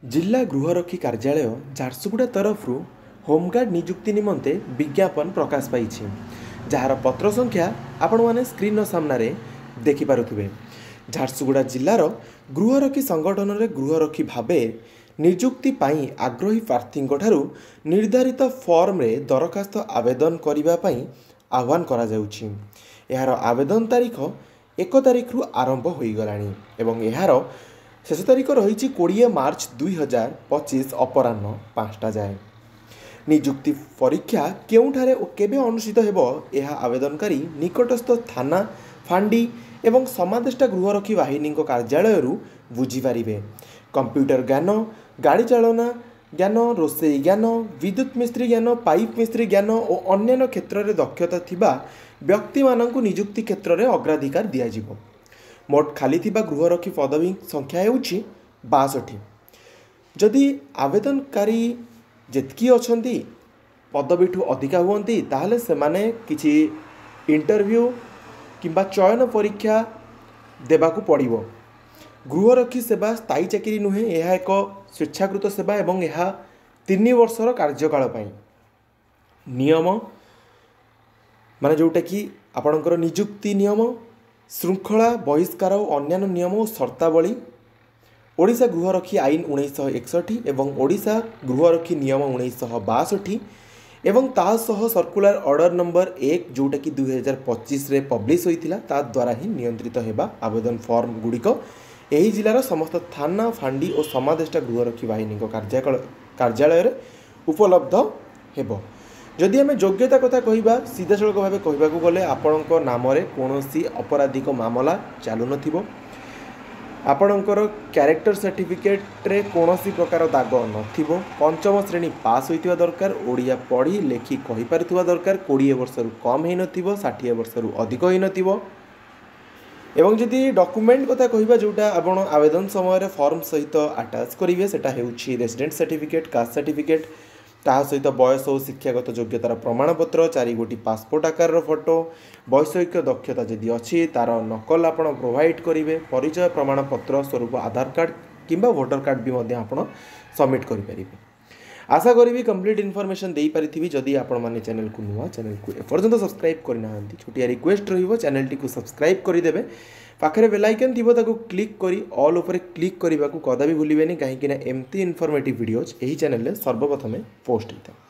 जिला गृहरक्षी कार्यालय झारसुगुड़ा तरफ होमगार्ड नियुक्ति निमंते विज्ञापन प्रकाश पाई जार पत्र संख्या आपण मैंने स्क्रीन सामने देखिपे। झारसुगुड़ा जिलार गृहरक्षी संगठन में गृहरक्षी भाव नियुक्ति पाई आग्रही प्रार्थी निर्धारित फॉर्म रे दरखास्त आवेदन करने आह्वान करा जाउछि। यार आवेदन तारीख 1 तारीख रु आरंभ हो गलानी। यार शेष तारीख रही 20 मार्च 2025 अपराह्न 5टा जाए। नियुक्ति परीक्षा केउठारे और केबे अनुष्ठित हेबो यह आवेदनकारी निकटस्थ थाना फांडी एवं समादेष्टा गृहरक्षी बाहिनी कार्यालय बुझीपारे। कंप्यूटर ज्ञान, गाड़ी चालना ज्ञान, रोषेई ज्ञान, विद्युत मिस्त्री ज्ञान, पाइप मिस्त्री ज्ञान और अन्य क्षेत्र में दक्षता थिबा व्यक्ति मानक नियुक्ति क्षेत्र में अग्राधिकार दियाजिबो। मोट खाली थिबा गृहरक्षी पदवी संख्या हेउछि 62। जदि आवेदनकारी जेतकी अछंती पदवीठू अधिका हुअंती ताहले सेमाने किछि इंटरव्यू किंबा चयन परीक्षा देबाकू पड़िबो। गृहरक्षी सेवा स्थायी चाकरी नुहे, यह एक स्वेच्छाकृत सेवा एवं यह 3 वर्षर कार्यकाल पाई। नियम माने जोटा कि आपणकर नियुक्ति नियम, श्रृंखला बहिष्कार और अन्य नियम और शर्तावली ओडिशा गृहरक्षी आईन 1961 एवं ओडिशा गृहरक्षी नियम 1962 एवं तासह सर्कुलर ऑर्डर नंबर 1 जोटा कि 2025 रे पब्लिश होइतिला ता द्वारा ही नियंत्रित हेबा आवेदन फॉर्म गुड़िक एही जिलार समस्त थाना फांडी और समादेष्टा गृहरक्षी बाहिनी कार्यालय उपलब्ध हेबो। जदि आम योग्यता कथा कहिबा सीधा सड़क भाव कहवाक गले आपणक नाम कौन अपराधिक मामला चालू नथिबो, आपणकर क्यारेक्टर सर्टिफिकेट रे कौन प्रकार दाग नथिबो, पंचम श्रेणी पास होइतिबा दरकार, ओडिया पढ़ी लेखि कहि पारुथिबा दरकार, 20 वर्ष रु कम हेइ नथिबो, 60 वर्ष रु अधिक हेइ नथिबो। एवं जदि डॉक्यूमेंट कथा कहिबा जोटा आपण आवेदन समय फॉर्म सहित अटैच करेंगे सेटा हेउछि रेजिडेंट सर्टिफिकेट, कास्ट सर्टिफिकेट, ता सहित बयस और शिक्षागत योग्यतार प्रमाणपत्र, 4 गोटी पासपोर्ट आकार फोटो, वैषयिक दक्षता जदि अच्छी तार नकल आप प्रोवाइड करेंगे, परिचय प्रमाणपत्र स्वरूप आधार कार्ड किंबा वोटर कार्ड भी आप सबमिट करेंगे। आशा करी कंप्लीट इनफॉरमेशन दे पारि। जदि आपण मैंने चैनल को नुआ चैनल को एपर्यंत सब्सक्राइब करना छोटिया रिक्वेस्ट रही चैनल टी सब्सक्राइब करदे, पाखे बेल आइकन थी ताको क्लिक करी ऑल उपर क्लिक करने को कदापि भूलें कहीं एमती इनफॉर्मेटिव वीडियोज यही चैनल सर्वप्रथमे पोस्ट होता है।